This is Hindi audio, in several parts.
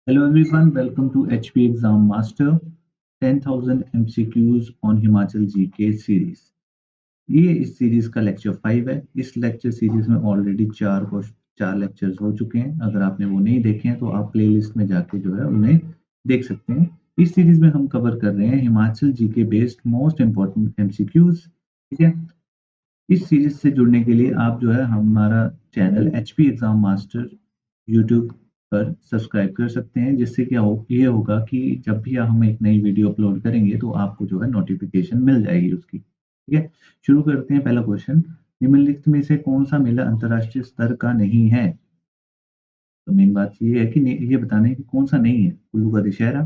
Hello everyone, welcome to HP Exam Master 10,000 MCQs on Himachal GK series. ये इस सीरीज का लेक्चर 5 है। इस लेक्चर सीरीज में ऑलरेडी चार लेक्चर्स हो चुके हैं। अगर आपने वो नहीं देखे हैं तो आप प्लेलिस्ट में जाके जो है उन्हें देख सकते हैं। इस सीरीज में हम कवर कर रहे हैं Himachal GK based most important MCQs. ठीक है। इस सीरीज से जुड़ने के लिए आप जो है हमारा channel HP exam master YouTube पर सब्सक्राइब कर सकते हैं, जिससे क्या ये होगा कि जब भी हम एक नई वीडियो अपलोड करेंगे तो आपको जो है नोटिफिकेशन मिल जाएगी उसकी। ठीक है। शुरू करते हैं। पहला क्वेश्चन, निम्नलिखित में से कौन सा मेला अंतर्राष्ट्रीय स्तर का नहीं है? तो मेन बात ये है कि ये बताना है कि कौन सा नहीं है। कुल्लू का दशहरा,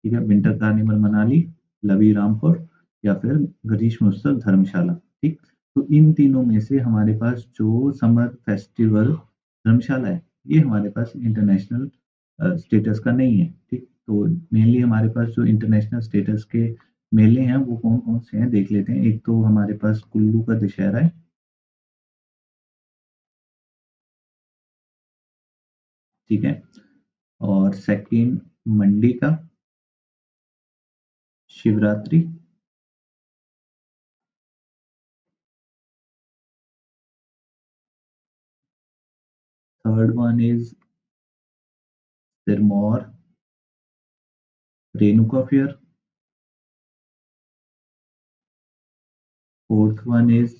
ठीक है, विंटर कार्निवल मनाली, लवी रामपुर या फिर ग्रीष्म उत्सव धर्मशाला। ठीक। तो इन तीनों में से हमारे पास जो समर फेस्टिवल धर्मशाला है, ये हमारे पास इंटरनेशनल स्टेटस का नहीं है। ठीक। तो मेनली हमारे पास जो इंटरनेशनल स्टेटस के मेले हैं वो कौन कौन से हैं देख लेते हैं। एक तो हमारे पास कुल्लू का दशहरा है। ठीक है। और सेकंड मंडी का Shivratri. Third one is Sirmaur Renuka fair. Fourth one is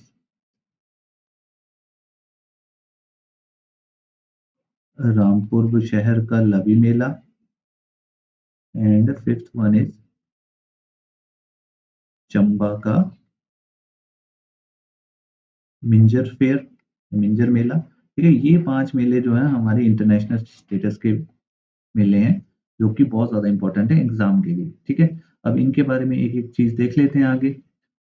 Rampur शहर का Lavi Mela. And fifth one is Chamba का मिंजर फेयर, मिंजर मेला। ठीक है। ये पांच मेले जो है हमारे इंटरनेशनल स्टेटस के मेले हैं, जो कि बहुत ज्यादा इंपॉर्टेंट है एग्जाम के लिए। ठीक है। अब इनके बारे में एक एक चीज देख लेते हैं आगे।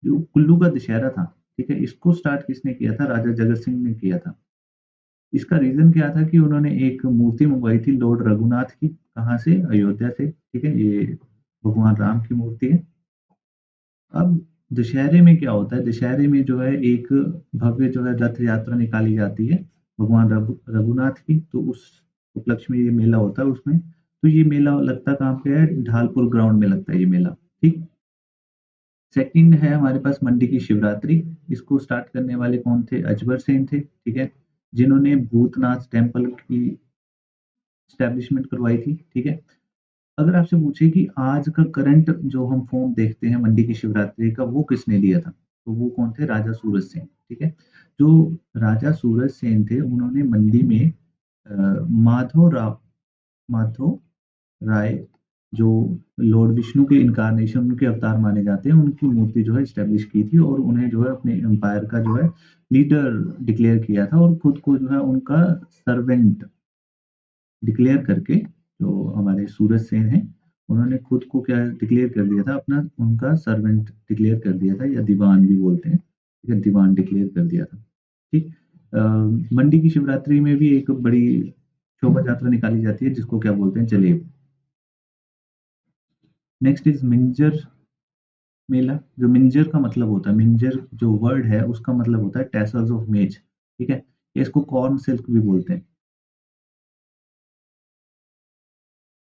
जो कुल्लू का दशहरा था, ठीक है, इसको स्टार्ट किसने किया था? राजा जगत सिंह ने किया था। इसका रीजन क्या था कि उन्होंने एक मूर्ति मंगवाई थी लॉर्ड रघुनाथ की। कहाँ से? अयोध्या से। ठीक है। ये भगवान राम की मूर्ति है। अब दशहरे में क्या होता है? दशहरे में जो है एक भव्य जो है रथ यात्रा निकाली जाती है भगवान रघुनाथ की। तो उस उपलक्ष्य में ये मेला होता है उसमें। तो ये मेला लगता कहाँ पे है? ढालपुर ग्राउंड में लगता है ये मेला। ठीक। सेकंड है हमारे पास मंडी की शिवरात्रि। इसको स्टार्ट करने वाले कौन थे? अजबर सेन थे। ठीक है। जिन्होंने भूतनाथ टेम्पल की स्टैब्लिशमेंट करवाई थी। ठीक है। अगर आपसे पूछे कि आज का करंट जो हम फॉर्म देखते हैं मंडी की शिवरात्रि का, वो किसने दिया था? तो वो कौन थे? राजा सूरज सेन। ठीक है। जो राजा सूरज सेन थे उन्होंने मंडी में माधव राय, जो लॉर्ड विष्णु के इनकारनेशन, उनके अवतार माने जाते हैं, उनकी मूर्ति जो है इस्टेब्लिश की थी और उन्हें जो है अपने एम्पायर का जो है लीडर डिक्लेयर किया था और खुद को जो है उनका सर्वेंट डिक्लेयर करके, जो हमारे सूरज सेन हैं, उन्होंने खुद को क्या डिक्लेयर कर दिया था? अपना उनका सर्वेंट डिक्लेयर कर दिया था, या दीवान भी बोलते हैं। ठीक है। दीवान डिक्लेयर कर दिया था। ठीक। मंडी की शिवरात्रि में भी एक बड़ी शोभा यात्रा निकाली जाती है जिसको क्या बोलते हैं? जलेब। नेक्स्ट इज मिंजर मेला। जो मिंजर का मतलब होता है, मिंजर जो वर्ड है उसका मतलब होता है टैसल्स ऑफ मेज। ठीक है। इसको कॉर्न सिल्क भी बोलते हैं।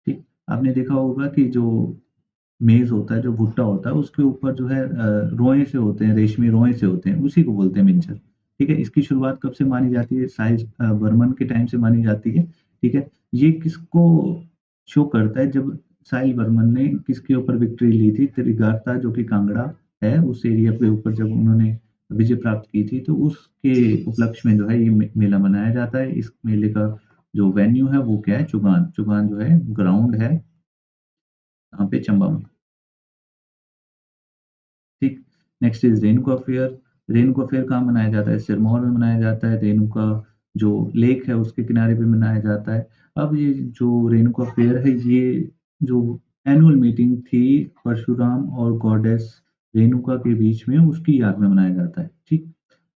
ठीक। आपने देखा होगा कि जो मेज होता है, जो भुट्टा होता है, उसके ऊपर जो है रोए से होते हैं, रेशमी रोए से होते हैं, उसी को बोलते हैं मिंजर। ठीक है। इसकी शुरुआत कब से मानी जाती है? साहिल वर्मन के टाइम से मानी जाती है। ठीक है। ये किसको शो करता है? जब साहिल वर्मन ने किसके ऊपर विक्ट्री ली थी? त्रिगाता, जो कि कांगड़ा है, उस एरिया के ऊपर जब उन्होंने विजय प्राप्त की थी, तो उसके उपलक्ष्य में जो है ये मेला मनाया जाता है। इस मेले का जो वेन्यू है वो क्या है? चुगान। चुगान जो है ग्राउंड है यहाँ पे चंबा में। ठीक। Next is Renuka fair. Renuka fair कहाँ मनाया जाता है? सिरमौर में मनाया जाता है। रेणुका जो लेक है उसके किनारे पे मनाया जाता है। अब ये जो रेणुका फेयर है, ये जो एनुअल मीटिंग थी परशुराम और गॉडेस रेणुका के बीच में, उसकी याद में मनाया जाता है। ठीक।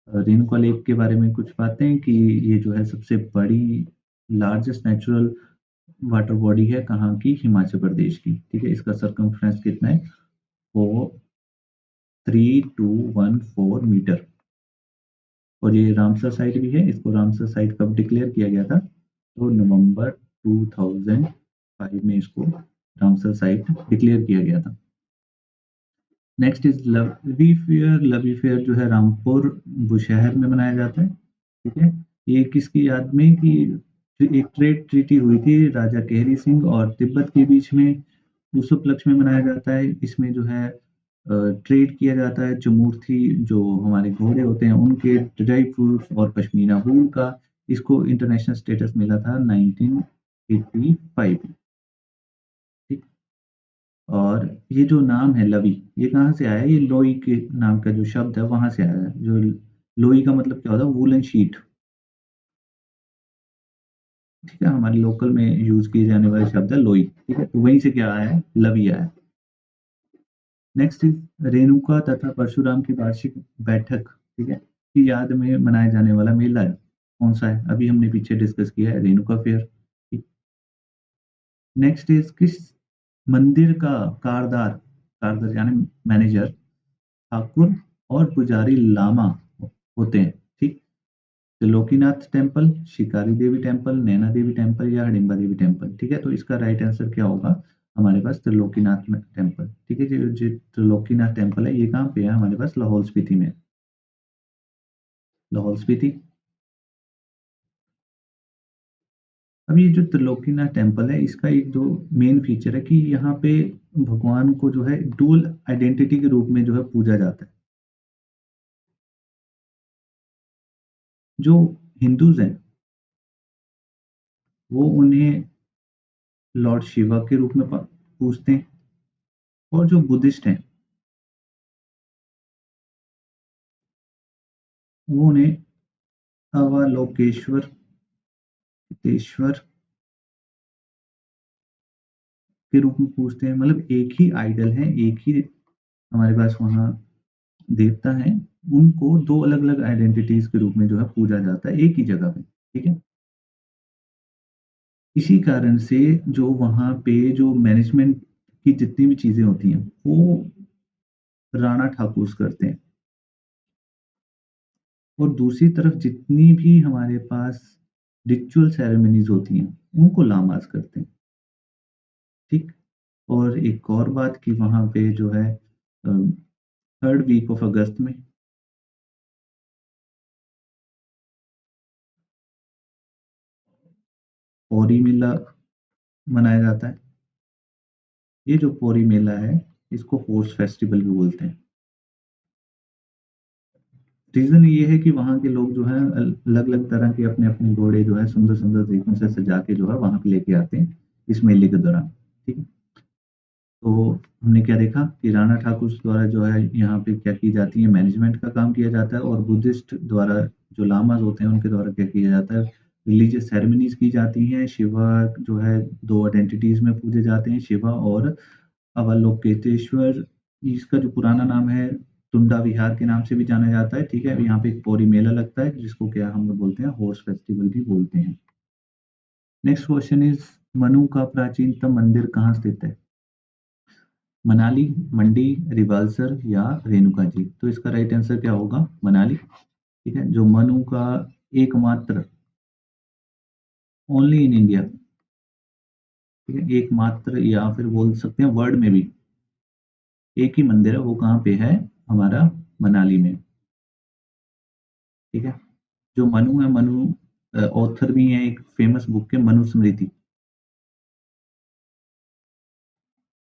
रेणुका लेक के बारे में कुछ बातें कि ये जो है सबसे बड़ी लार्जेस्ट नेचुरल वाटर बॉडी है कहाँ की? हिमाचल प्रदेश की। ठीक है। इसका सरकमफ्रेंस कितना है? वो 3214 मीटर। और ये रामसर साइट भी है। इसको रामसर साइट कब डिक्लेयर किया गया था? तो नवंबर 2000 2005 में इसको रामसर साइट डिक्लेयर किया गया था। Next is Lavi fair. Lavi fair जो है रामपुर बुशहर में मनाया जाता है। ठीक है, ये किसकी याद में कि एक ट्रेड ट्रीटी हुई थी राजा केहरी सिंह और तिब्बत के बीच में, उस उपलक्ष्य में मनाया जाता है। इसमें जो है ट्रेड किया जाता है चमूर्थी जो हमारे घोड़े होते हैं उनके, ड्राई फ्रूट्स और पश्मीना वूल का। इसको इंटरनेशनल स्टेटस मिला था 1985 में। ठीक। और ये जो नाम है लवी, ये कहाँ से आया है? ये लोई के नाम का जो शब्द है वहां से आया है। जो लोई का मतलब क्या होता है? Woollen sheet. ठीक है, हमारे लोकल में यूज किए जाने वाले शब्द है लोई। ठीक है, तो वहीं से क्या आया है? लवी आया है। नेक्स्ट इज रेणुका तथा परशुराम की वार्षिक बैठक, ठीक है, की याद में मनाया जाने वाला मेला है। कौन सा है? अभी हमने पीछे डिस्कस किया है, रेणुका फेयर। ठीक। नेक्स्ट इज किस मंदिर का कारदार, कारदार यानी मैनेजर, ठाकुर और पुजारी लामा होते हैं? ठीक। त्रिलोकीनाथ टेम्पल, शिकारी देवी टेम्पल, नैना देवी टेम्पल या हिडिंबा देवी टेम्पल? ठीक है, तो इसका राइट आंसर क्या होगा? हमारे पास त्रिलोकीनाथ में टेम्पल। ठीक है, जो त्रिलोकीनाथ टेम्पल है ये कहाँ पे है? हमारे पास लाहौल स्पीति में। लाहौल स्पीति। अब ये जो त्रिलोकीनाथ टेम्पल है इसका एक जो मेन फीचर है कि यहाँ पे भगवान को जो है डुअल आइडेंटिटी के रूप में जो है पूजा जाता है। जो हिंदूज हैं वो उन्हें लॉर्ड शिवा के रूप में पूजते हैं, और जो बुद्धिस्ट हैं वो उन्हें अवलोकेश्वर, हितेश्वर के रूप में पूजते हैं। मतलब एक ही आइडल है, एक ही हमारे पास वहाँ देवता हैं, उनको दो अलग अलग आइडेंटिटीज के रूप में जो है पूजा जाता है एक ही जगह पे। ठीक है, इसी कारण से जो वहाँ पे जो मैनेजमेंट की जितनी भी चीजें होती हैं वो राणा ठाकुर करते हैं, और दूसरी तरफ जितनी भी हमारे पास रिचुअल सेरेमनीज होती हैं उनको लामाज करते हैं। ठीक। और एक और बात कि वहाँ पे जो है थर्ड वीक ऑफ अगस्त में पौरी मेला मनाया जाता है। ये जो पौरी मेला है इसको हॉर्स फेस्टिवल भी बोलते हैं। रीजन ये है कि वहाँ के लोग जो है अलग अलग तरह के अपने अपने घोड़े जो है सुंदर सुंदर तरीकों से सजा के जो है वहां पे लेके आते हैं इस मेले के दौरान। ठीक है, तो हमने क्या देखा कि राणा ठाकुर द्वारा जो है यहाँ पे क्या की जाती है? मैनेजमेंट का काम किया जाता है, और बुद्धिस्ट द्वारा जो लामाज होते हैं उनके द्वारा क्या किया जाता है? रिलीजियस सेरेमनीज की जाती हैं। शिवा जो है दो आइडेंटिटीज में पूजे जाते हैं, शिवा और अवलोकेतेश्वर। इसका जो पुराना नाम है तुंडा विहार के नाम से भी जाना जाता है। ठीक है, यहाँ पे एक पौरी मेला लगता है जिसको क्या हम लोग बोलते हैं? हॉर्स फेस्टिवल भी बोलते हैं। नेक्स्ट क्वेश्चन इज मनु का प्राचीनतम मंदिर कहाँ स्थित है? मनाली, मंडी, रिवाल्सर या रेणुका जी? तो इसका राइट आंसर क्या होगा? मनाली। ठीक है, जो मनु का एकमात्र, ओनली इन इंडिया, ठीक है, एकमात्र या फिर बोल सकते हैं वर्ल्ड में भी एक ही मंदिर है, वो कहाँ पे है? हमारा मनाली में। ठीक है, जो मनु है, मनु ऑथर भी है एक फेमस बुक के, मनुस्मृति,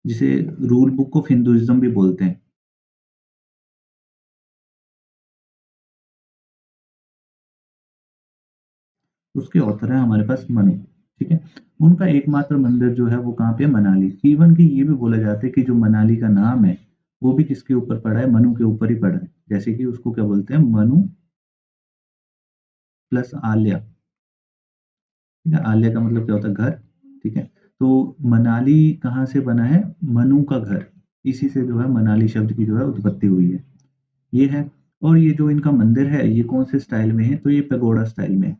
जिसे रूल बुक ऑफ हिंदुइज्म भी बोलते हैं। उसके ऑथर है हमारे पास मनु। ठीक है, उनका एकमात्र मंदिर जो है वो कहाँ पे है? मनाली। इवन कि ये भी बोला जाता है कि जो मनाली का नाम है वो भी किसके ऊपर पड़ा है? मनु के ऊपर ही पड़ा है। जैसे कि उसको क्या बोलते हैं? मनु प्लस आल्या। ठीक है, आल्या का मतलब क्या होता है? घर। ठीक है, तो मनाली कहाँ से बना है? मनु का घर। इसी से जो है मनाली शब्द की जो है उत्पत्ति हुई है। ये है। और ये जो इनका मंदिर है ये कौन से स्टाइल में है? तो ये पेगोडा स्टाइल में है।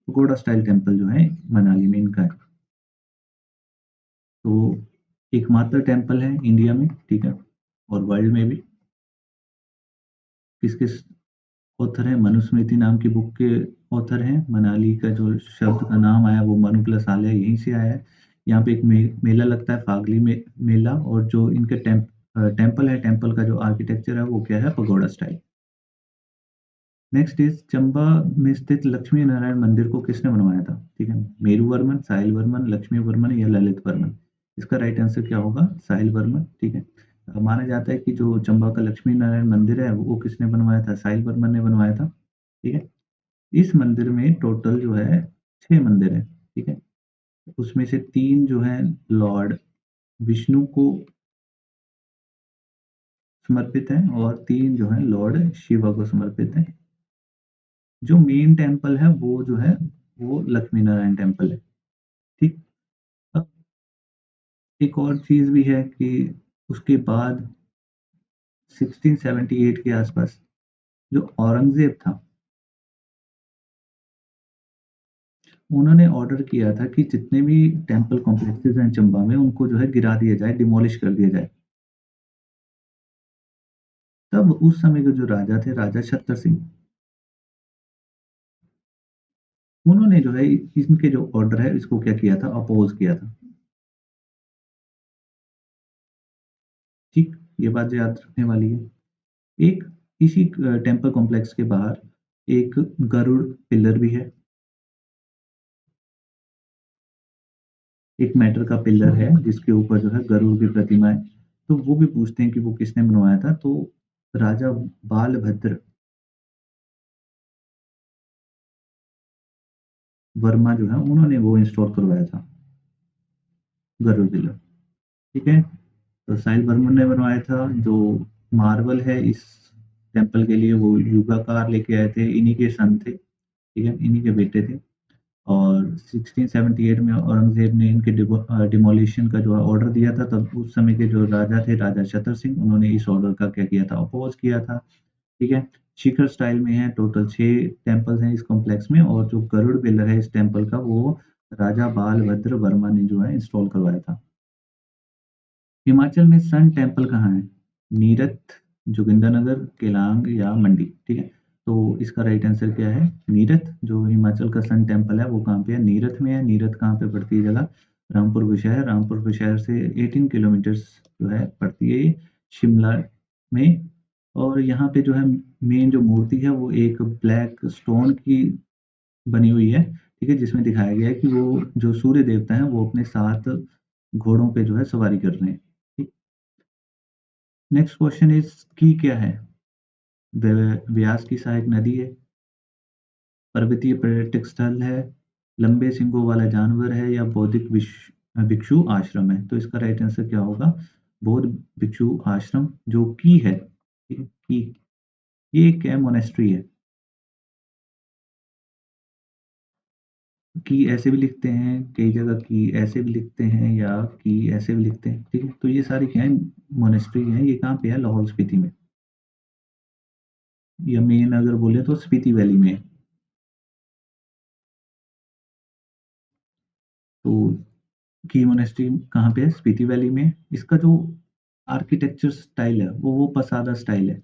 पेगोडा स्टाइल टेम्पल जो है मनाली में इनका है। तो एकमात्र टेम्पल है इंडिया में। ठीक है, और वर्ल्ड में भी। किस किस ऑथर है मनुस्मृति नाम की बुक के ऑथर हैं। मनाली का जो शब्द का नाम आया वो मनु प्लस आलिया यहीं से आया है। यहाँ पे एक मेला लगता है फागली में मेला, और जो इनके टेम्पल है, टेम्पल का जो आर्किटेक्चर है वो क्या है, pagoda style. Next is Chamba में स्थित लक्ष्मी नारायण मंदिर को किसने बनवाया था? ठीक है, मेरू वर्मन, साहिल वर्मन, लक्ष्मी वर्मन या ललित वर्मन? इसका राइट आंसर क्या होगा? साहिल वर्मन। ठीक है, माना जाता है कि जो चंबा का लक्ष्मी नारायण मंदिर है वो किसने बनवाया था? साहिल वर्मन ने बनवाया था। ठीक है, इस मंदिर में टोटल जो है 6 मंदिर है। ठीक है, उसमें से 3 जो है लॉर्ड विष्णु को समर्पित है और 3 जो है लॉर्ड शिवा को समर्पित है। जो मेन टेम्पल है वो जो है वो लक्ष्मी नारायण टेम्पल है। ठीक, अब एक और चीज भी है कि उसके बाद 1678 के आसपास जो औरंगजेब था, उन्होंने ऑर्डर किया था कि जितने भी टेम्पल कॉम्प्लेक्सेस हैं चंबा में उनको जो है गिरा दिया जाए, डिमोलिश कर दिया जाए। तब उस समय के जो राजा थे, राजा छत्तर सिंह, उन्होंने जो है इनके जो ऑर्डर है इसको क्या किया था, अपोज किया था। ठीक, ये बात याद रखने वाली है। एक इसी टेम्पल कॉम्प्लेक्स के बाहर एक गरुड़ पिलर भी है, एक मेटल का पिलर है जिसके ऊपर जो है गरुड़ की प्रतिमा है। तो वो भी पूछते हैं कि वो किसने बनवाया था, तो राजा बालभद्र वर्मा जो है उन्होंने वो इंस्टॉल करवाया था, गरुड़ पिलर। ठीक है, तो साहिल बर्मन ने बनवाया था। जो मार्बल है इस टेम्पल के लिए वो युगाकार लेके आए थे, इन्हीं के सन थे। ठीक है, इन्हीं के बेटे थे। और 1678 में औरंगजेब ने इनके डिमोलिशन का जो ऑर्डर दिया था, तब उस समय के जो राजा थे, राजा छतर सिंह, उन्होंने इस ऑर्डर का क्या किया था, अपोज किया था। ठीक है, शिखर स्टाइल में है, टोटल 6 टेम्पल्स हैं इस कॉम्प्लेक्स में, और जो गरुड़ पिलर है इस टेम्पल का वो राजा बालभद्र वर्मा ने जो है इंस्टॉल करवाया था। हिमाचल में सन टेम्पल कहाँ है? नीरथ, जोगिंदरनगर, केलांग या मंडी? ठीक है, तो इसका राइट आंसर क्या है? नीरथ। जो हिमाचल का सन टेम्पल है वो कहाँ पे है? नीरथ में है। नीरथ कहाँ पे पड़ती है जगह? रामपुर बुशहर। रामपुर बुशहर से 18 किलोमीटर्स जो है पड़ती है ये शिमला में। और यहाँ पे जो है मेन जो मूर्ति है वो एक ब्लैक स्टोन की बनी हुई है। ठीक है, जिसमें दिखाया गया है कि वो जो सूर्य देवता है वो अपने 7 घोड़ों पे जो है सवारी कर रहे हैं। ठीक, नेक्स्ट क्वेश्चन इज की क्या है? व्यास की सहायक नदी है, पर्वतीय पर्यटक स्थल है, लंबे सींगों वाला जानवर है या बौद्धिक भिक्षु आश्रम है? तो इसका राइट आंसर क्या होगा? बौद्ध भिक्षु आश्रम जो की है। ठीक है, की ये क्या मोनेस्ट्री है? की ऐसे भी लिखते हैं, कई जगह की ऐसे भी लिखते हैं, या की ऐसे भी लिखते हैं। ठीक है, तो ये सारी क्या है, मोनेस्ट्री है। ये कहाँ पे है? लाहौल स्पीति में, या मेन अगर बोले तो स्पीति वैली में है। तो की मोनेस्ट्री कहाँ पे है? स्पीति वैली में। इसका जो आर्किटेक्चर स्टाइल है वो पसादा स्टाइल है।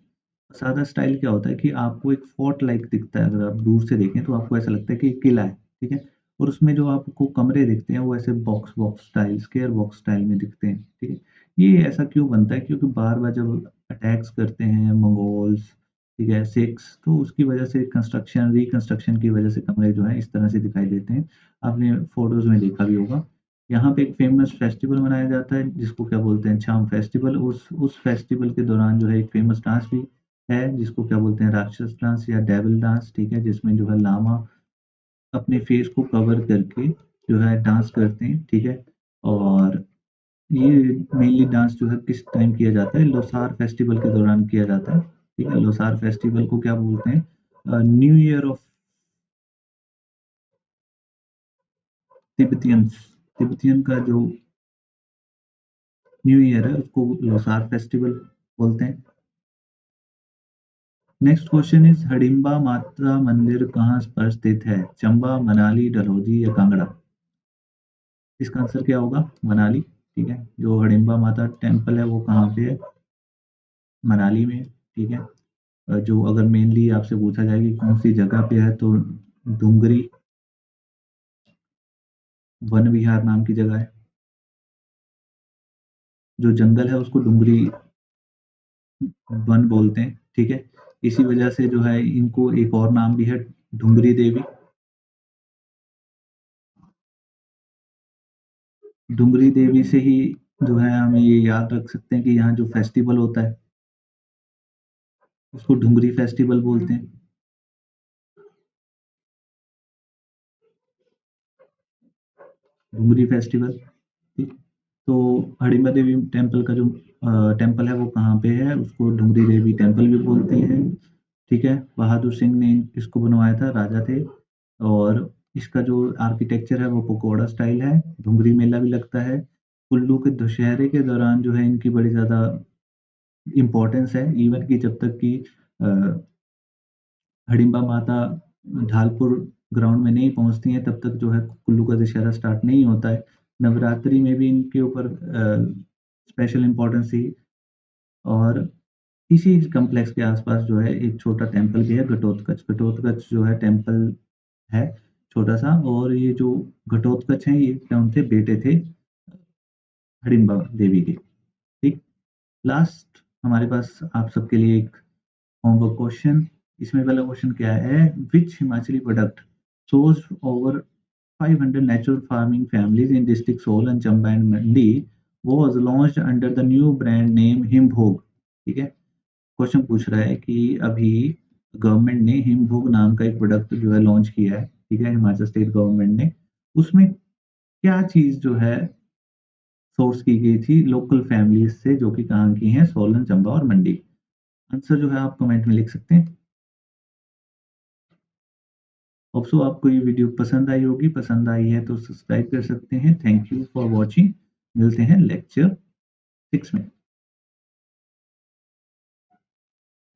पसादा स्टाइल क्या होता है कि आपको एक फोर्ट लाइक दिखता है, अगर आप दूर से देखें तो आपको ऐसा लगता है कि एक किला है। ठीक है, और उसमें जो आपको कमरे दिखते हैं वो ऐसे box box style, square box style में दिखते हैं। ठीक है, ये ऐसा क्यों बनता है? क्योंकि बार बार जब अटैक्स करते हैं मंगोल्स, ठीक है, सिक्स, तो उसकी वजह से कंस्ट्रक्शन रिकंस्ट्रक्शन की वजह से कमरे जो है इस तरह से दिखाई देते हैं। आपने फोटोज में देखा भी होगा। यहाँ पे एक फेमस फेस्टिवल मनाया जाता है जिसको क्या बोलते हैं, छाम फेस्टिवल। उस फेस्टिवल के दौरान जो है एक फेमस डांस भी है जिसको क्या बोलते हैं, राक्षस डांस या डेविल डांस। ठीक है, जिसमें जो है लामा अपने फेस को कवर करके जो है डांस करते हैं। ठीक है, और ये मेनली डांस जो है किस टाइम किया जाता है? लोसार फेस्टिवल के दौरान किया जाता है। ठीक है, लोसार फेस्टिवल को क्या बोलते हैं? New year of तिब्बतियंस। तिब्बतियन का जो न्यू ईयर है उसको लोसार फेस्टिवल बोलते हैं। नेक्स्ट क्वेश्चन इज हडिम्बा माता मंदिर कहाँ पर स्थित है? चंबा, मनाली, डलहौजी या कांगड़ा? इसका आंसर क्या होगा? मनाली। ठीक है, जो हडिम्बा माता टेम्पल है वो कहाँ पे है? मनाली में। ठीक है, जो अगर मेनली आपसे पूछा जाए कि कौन सी जगह पे है, तो डुंगरी वन विहार नाम की जगह है। जो जंगल है उसको डुंगरी वन बोलते हैं, ठीक है। इसी वजह से जो है इनको एक और नाम भी है, डुंगरी देवी। डुंगरी देवी से ही जो है हम ये याद रख सकते हैं कि यहाँ जो फेस्टिवल होता है उसको डुंगरी फेस्टिवल बोलते हैं। डुंगरी फेस्टिवल, ठीक। तो हडिम्बा देवी टेम्पल का जो टेम्पल है वो कहाँ पे है, उसको डुंगरी देवी टेम्पल भी बोलते हैं, ठीक है। बहादुर सिंह ने इसको बनवाया था, राजा थे। और इसका जो आर्किटेक्चर है वो पकोड़ा स्टाइल है। डुंगरी मेला भी लगता है। कुल्लू के दशहरे के दौरान जो है इनकी बड़ी ज़्यादा इम्पोर्टेंस है। इवन कि जब तक कि अ, हडिम्बा माता ढालपुर ग्राउंड में नहीं पहुँचती हैं, तब तक जो है कुल्लू का दशहरा स्टार्ट नहीं होता है। नवरात्रि में भी इनके ऊपर स्पेशल इम्पोर्टेंस थी। और इसी कॉम्प्लेक्स के आसपास जो है एक छोटा टेम्पल भी है, घटोत्कच। घटोत्कच जो है टेम्पल है छोटा-सा। और ये जो घटोत्कच हैं, ये कौन थे, बेटे थे हिडिंबा देवी के, ठीक। लास्ट हमारे पास आप सबके लिए एक होमवर्क क्वेश्चन। इसमें पहला क्वेश्चन क्या है, which Himachali product sources over 500 natural farming families in district Sol and Chamba and Mandi was launched under the new brand name हिमभोग, ठीक है। क्वेश्चन पूछ रहा है कि अभी गवर्नमेंट ने हिमभोग नाम का एक प्रोडक्ट जो है लॉन्च किया है, ठीक है, हिमाचल स्टेट गवर्नमेंट ने। उसमें क्या चीज जो है सोर्स की गई थी लोकल फैमिलीज से, जो कि कहाँ की हैं, सोलन, चंबा और मंडी। आंसर जो है आप कमेंट में लिख सकते हैं। होप सो आपको ये वीडियो पसंद आई होगी। पसंद आई है तो सब्सक्राइब कर सकते हैं। Thank you for watching. मिलते हैं लेक्चर 6 में।